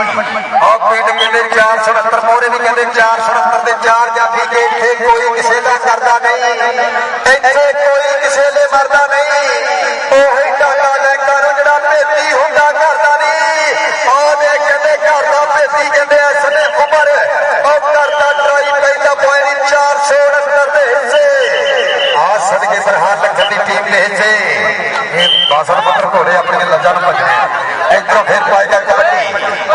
और पिंड कहते 469 मोहरे भी कहते 469 के 4 जाफी के इत्थे कोई किसी का करता नहीं, इत्थे कोई किसी ने मरदा नहीं। ओही टाटा लैंका नूं जिहड़ा भेती हुंदा करदा नहीं, आवे कहते घर दा भेती कहते इसने उमर और करदा ट्राई पहला पॉइंट 469 दे हिस्से आ सदके प्रहार लखन दी टीम ने हिस्से ये बासर पत्थर घोड़े अपनी लज्जा नूं भजने। इधरों फिर पाएगा कबड्डी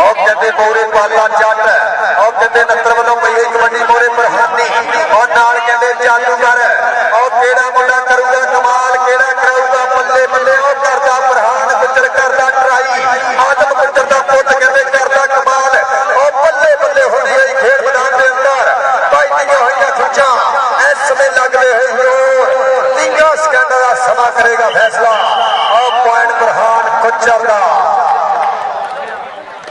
और कहते मोरे पाला जट और कहते नत्तर वालों पई कबड्डी मोरे प्रहानी और नाल कहते जादूगर और केड़ा मुंडा करूगा कमाल केड़ा कराऊगा बल्ले बल्ले और करदा प्रहान गुजर करदा ट्राई आदम गुजर दा पुੱਤ कहते करदा कमाल और बल्ले बल्ले होंदी है खेल मैदान दे अंदर पाईਆਂ होईਆਂ ਖੁੱਚਾਂ इस समय लगदे है जोर 30 सेकंड दा समा करेगा फैसला और पॉइंट प्रहान गुजर दा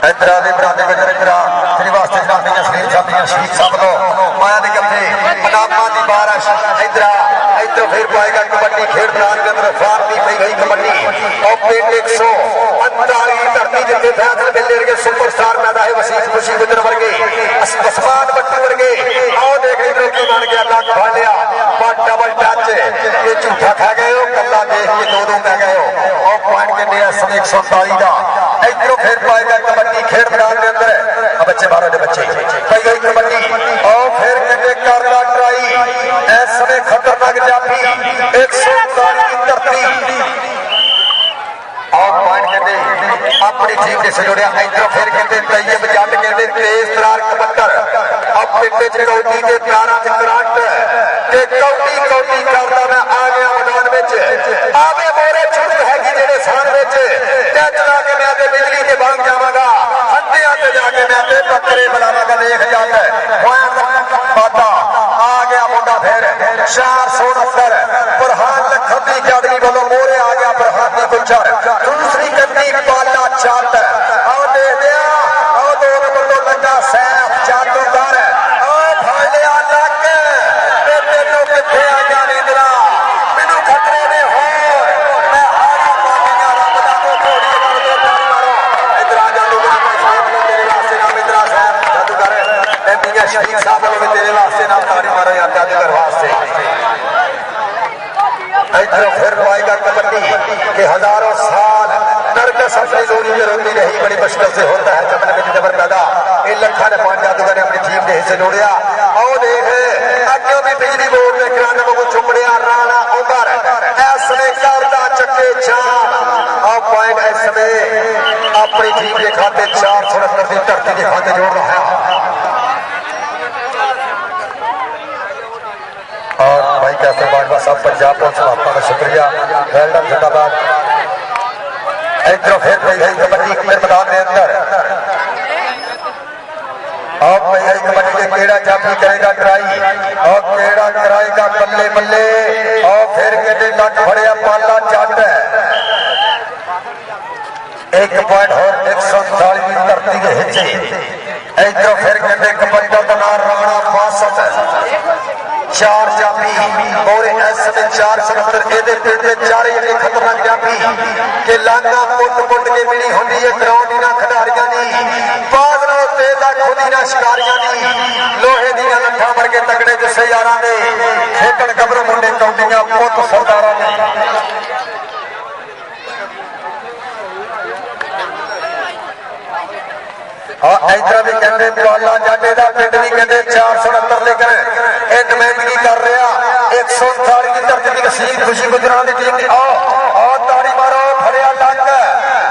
इधर आदि बरादे गुजर इधर श्री वास्ते जनाबियां शरीर साबियां शहीद सब लो माया दे गफ्फे पनामा दी बारिश इधर इधर फिर पाएगा कबड्डी खेल मैदान के अंदर फार दी पई गई कबड्डी और पेट 145 धरती जिथे फैसले मिलने के सुपरस्टार पैदा है वसीम खुशी गुजर वर्गे आसमान बट्टू वर्गे आओ देख इधर की बन गया लग फड़ लिया पर डबल टच ये झूठा खा गए हो कल्ला देख के दो पै गए हो और पॉइंट के लिए 147 का इधरों फिर पाएगा कबड्डी खेल मैदान के अंदर बच्चे बारह के बच्चे पई गई कबड्डी और फिर कहते करला ट्राई इस समय खतरनाक जाफी 149 की धरती और पॉइंट कहते अपनी टीम ने जोड़िया इधरों फिर कहते तैयब जट कहते तेज तरार कबड्डर अब पिंडे चौटी के प्यारा करंट ते कौटी कौटी करदा मैं आ गया मैदान विच आवे मोरे छुट हैगी जेड़े सान विच ते चला के मैं ते बिजली के बांग जावांगा हंडियां ते जाके मैं ते बकरे बुलावांगा देख जाता बाता आ गया मुंडा फिर 469 प्रहान लखनी अकादमी वालों मोरे आ गया प्रहानी गुलजार दूसरी गड्डी पाला चाट आओ दे दिया आओ दो नंबर तो लगा सैफ जादूगर आओ भाई लिया लग ते तेनों किथे आ गया नींदरा मैनू खतरे ने होर मैं हारा पागियां रब दा को घोड़ी बन के तारी मारो इधर आ जादूगर तेरे वास्ते नाम इधर आ सैफ जादूगर ए मियां शहीद साहब वालों तेरे वास्ते नाम तारी मारो यार जादूगर वास्ते इधर फिर पाएगा कबड्डी के हजारों साल नरकस अपनी दूरी में रोती रही बड़ी मुश्किल से होता है चमन में जबर पैदा ये लखा ने पांच जादूगर ने अपनी टीम ने हिस्से जोड़िया आओ देख अगे भी बिजली बोर्ड ने किराना बाबू चुमड़िया राणा उमर ऐसने करदा चक्के चार और पॉइंट इस समय अपनी टीम के खाते 469 की धरती के खाते जोड़ रहा है और भाई कैसे बाजवा साहब पंजाब पुलिस आपका का शुक्रिया वेलडन जिंदाबाद इधरों फिर पई गई कबड्डी के मैदान के अंदर और पई गई कबड्डी के केड़ा जाफी करेगा ट्राई और केड़ा कराएगा बल्ले बल्ले और फिर कहते लग फड़िया पाला जट एक पॉइंट और 149 की धरती के हिस्से इधरों फिर कहते कबड्डी का नाम राणा फासत 4 जाफी और ऐसे 469 एदे पिंडे चारे ये खतरनाक जाफी के लांगा पुट के मिली होंदी है ग्राउंड ना खिडारियां दी बादलों ते दा खुदी ना शिकारियां दी लोहे दी लठा वर्गे तगड़े जिसे यारां दे खेतन कब्र मुंडे कौंडियां पुत सरदारां ने इधर भी कहते पाला जाटे का पिंड भी कहते 469 लेकर ये नुमाइंदगी कर रहा 149 की धरती की वसीम खुशी गुजरां की टीम की आओ ताड़ी मारो फड़िया लग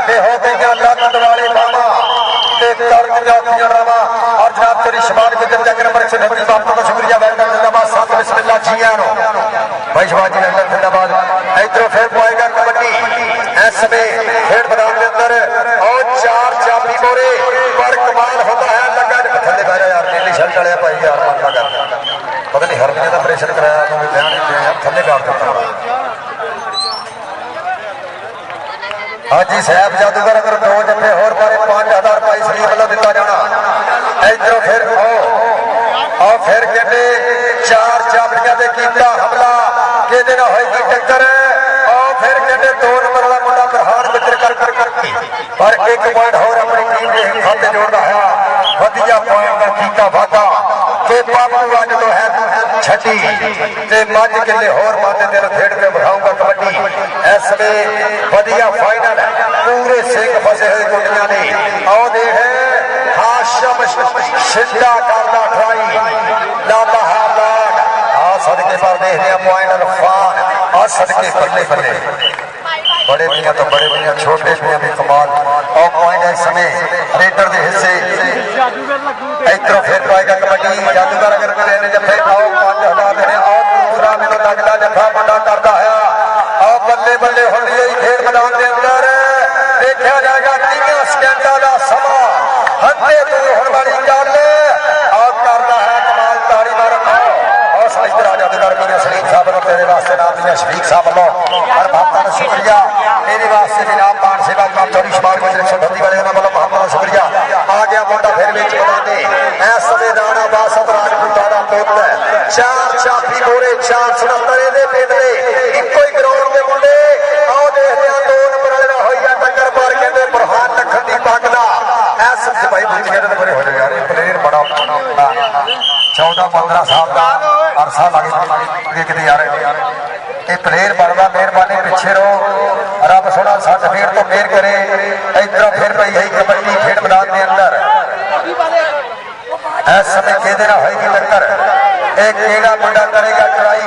ते हो गई लग दिवाली बामा ते कर दिया रावा और जनाब तेरी शमाल के दिन जाकर नंबर 129 आपका तो शुक्रिया वेलकम जिंदाबाद साथ बिस्मिल्लाह जी आनो भाई शबाजी वेलकम जिंदाबाद इधर फिर पाएगा कबड्डी इस समय खेल मैदान के अंदर और 4 जाफी मोरे पर कमाल होता है लगा थले बह रहा यार नीली शर्ट वाले भाई यार मानना कर पता नहीं हरने का प्रेशर कराया तो ध्यान यार थले काट देता हाँ जी सैफ जादूगर अगर 2 जफे होर पारे 5000 रुपये सलीम वालों दिता जाना इधरों फिर और फिर कहते 4 चाबड़ियां दे कीता हमला के दिन होएगी टक्कर और फिर कहते 2 नंबर वाला मुंडा प्रहान मित्र कर पर 1 पॉइंट और अपनी टीम के खाते ਤੇ ਜੋੜਦਾ ਹੋਇਆ ਵਧੀਆ ਪੁਆਇੰਟ ਦਾ ਕੀਤਾ ਵਾਧਾ ਤੇ ਬਾਬੂ ਅੱਜ ਤੋਂ ਹੈ ਛੱਡੀ ਤੇ ਮੱਝ ਕਿੱਲੇ ਹੋਰ ਮਾਤੇ ਤੇਰੇ ਖੇਡ ਕੇ ਵਿਖਾਊਂਗਾ ਕਬੱਡੀ। ਇਸ ਵੇ ਵਧੀਆ ਫਾਈਨਲ ਪੂਰੇ ਸਿੰਘ ਫਸੇ ਹੋਏ ਗੁੱਟੀਆਂ ਨੇ। ਆਓ ਦੇਖ ਹਾਸ਼ਮ ਸਿੱਧਾ ਕਰਦਾ ਟਰਾਈ ਲਾਦਾ ਹਾਲਾਟ ਆ ਸਦਕੇ ਪਰ ਦੇਖਦੇ ਆ ਪੁਆਇੰਟ ਰਫਾਨ ਆ ਸਦਕੇ ਬੱਲੇ ਬੱਲੇ बड़े मियाँ तो बड़े मियाँ छोटे मियाँ भी कमाल और पॉइंट इस समय रेडर के हिस्से इधरों फिर पाएगा कबड्डी जादूगर अगर करे ने जब आओ 5000 देने और दूसरा मैंने लगता जफा बड़ा करता है और बल्ले बल्ले होनी है खेल मैदान के अंदर देखा जाएगा 3 सेकंडा का समा हंते दूर होने वाली गल और करता है कमाल ताड़ी मार और साइड जादूगर मेरे शरीफ साहब तेरे वास्ते नाम दिया शरीफ साहब लो और भक्तों का शुक्रिया मेरे वास्ते जनाब मान सेवा जनाब चौधरी शमाल को सिलेक्शन धरती वाले वालों बहुत बहुत शुक्रिया। आ गया मुंडा फिर बीच बनाने इस समय राणा बासत राजपूता का पुत्र 4 चापी मोरे 477 दे पेंडले इको ही ग्राउंड के मुंडे आओ देखते हैं 2 नंबर वाले होई है टक्कर मार कहते बुरहान लखन दी पग दा इस भाई बुझ गए तो बड़े हो यार प्लेयर बड़ा 14-15 साल का अरसा लगे देखते यार ये प्लेयर बनवा मेहरबानी पिछे रहो रब सोना सच फेर तो मेहर करे। इधर फिर पई है कबड्डी खेड मैदान के अंदर इस समय कहते ना होगी टक्कर एक केड़ा मुंडा करेगा ट्राई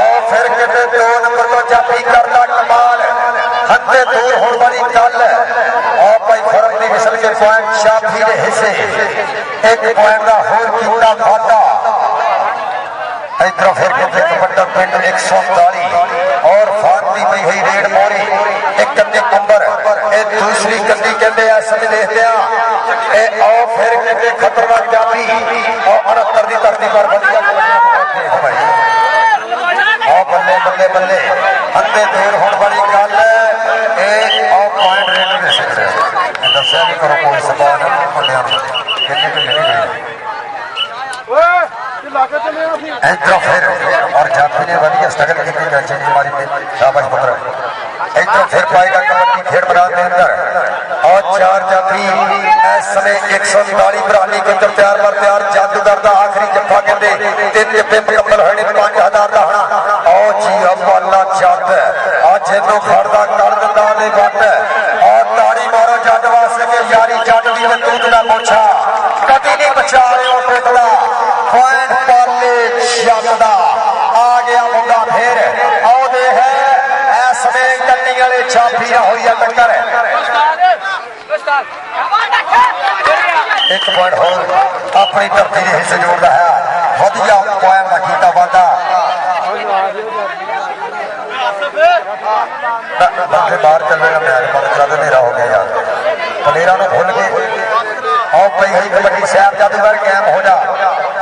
और फिर कहते 2 नंबर तो जापी करता कमाल हंते दूर होने वाली गल और भाई फर्क नहीं मिसल के पॉइंट शाफी के हिस्से एक पॉइंट का होर कीता वाधा इधरों फिर कहते कबड्डा पिंड 139 और फांती पई हुई रेड मोरी एक कन्ने कुंबर एक दूसरी कन्नी कहते इस समय देखते हैं और फिर कहते खतरनाक जाती और 69 की धरती पर बढ़िया और बल्ले बल्ले बल्ले हंते दूर होने वाली गल और पॉइंट रेड दसिया भी करो कोई सवाल बंदिया इधरों फिर और जाफी ने वधिया स्ट्रगल की हमारी शाबाश पुत्र इधरों फिर पाएगा कबड्डी खेड मैदान के अंदर और 4 जाफी इस समय 139 भरानी के अंदर तैयार पर तैयार जादूगर का आखिरी जफा कहते 3 जफे मुकम्मल होने 5000 का होना और जी अब्बाला जट आज इनू फड़दा कर दिंदा ने वट और ताड़ी मारो जट वास्ते के यारी जट दी बंदूक दा मोछा कदी नहीं बचा रहे पुतला पॉइंट पाले जटदा आ गया मुंडा फिर आओ दे है इस समय कन्नी वाले छापी ना हुई है टक्कर एक पॉइंट हो अपनी धरती के हिस्से जोड़ता है वधिया पॉइंट का कीता वाधा बंदे बाहर चल रहे मैच पर ज्यादा नेरा हो गया यार प्लेयरों को भूल गए और पई हुई कबड्डी शहर जादूगर कैम हो जा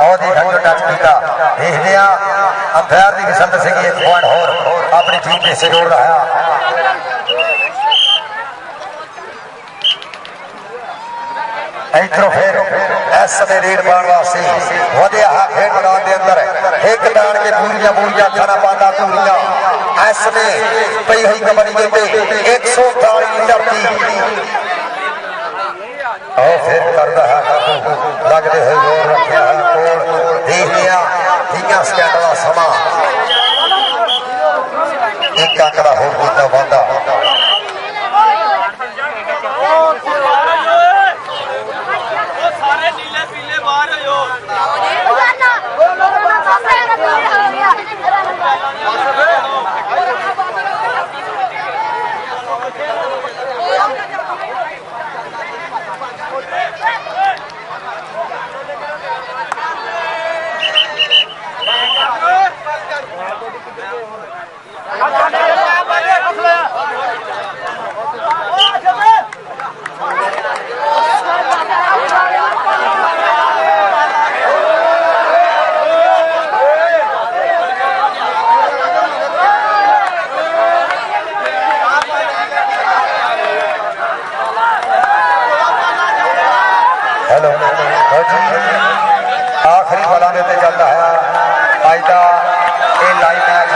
और देखा जो टच किया देखते अंपायर की किस्मत से एक पॉइंट होर अपनी टीम के हिस्से जोड़ रहा है। इधरों फिर इस समय रेड पाने वास्ते वधिया खेड मैदान के अंदर एक डाल के पूरियां खाना पाता पूरियां इस समय पई हुई कबड्डी के 140 धरती और फिर करता है लगते हुए जोर रखा है कोल देख लिया 3 सेकंड का समा एक आंकड़ा हो गया वादा आखिरी बला ने चलता है अज का ये लाइव मैच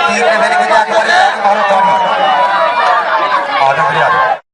तीर ने मेरी गुजारिश करी और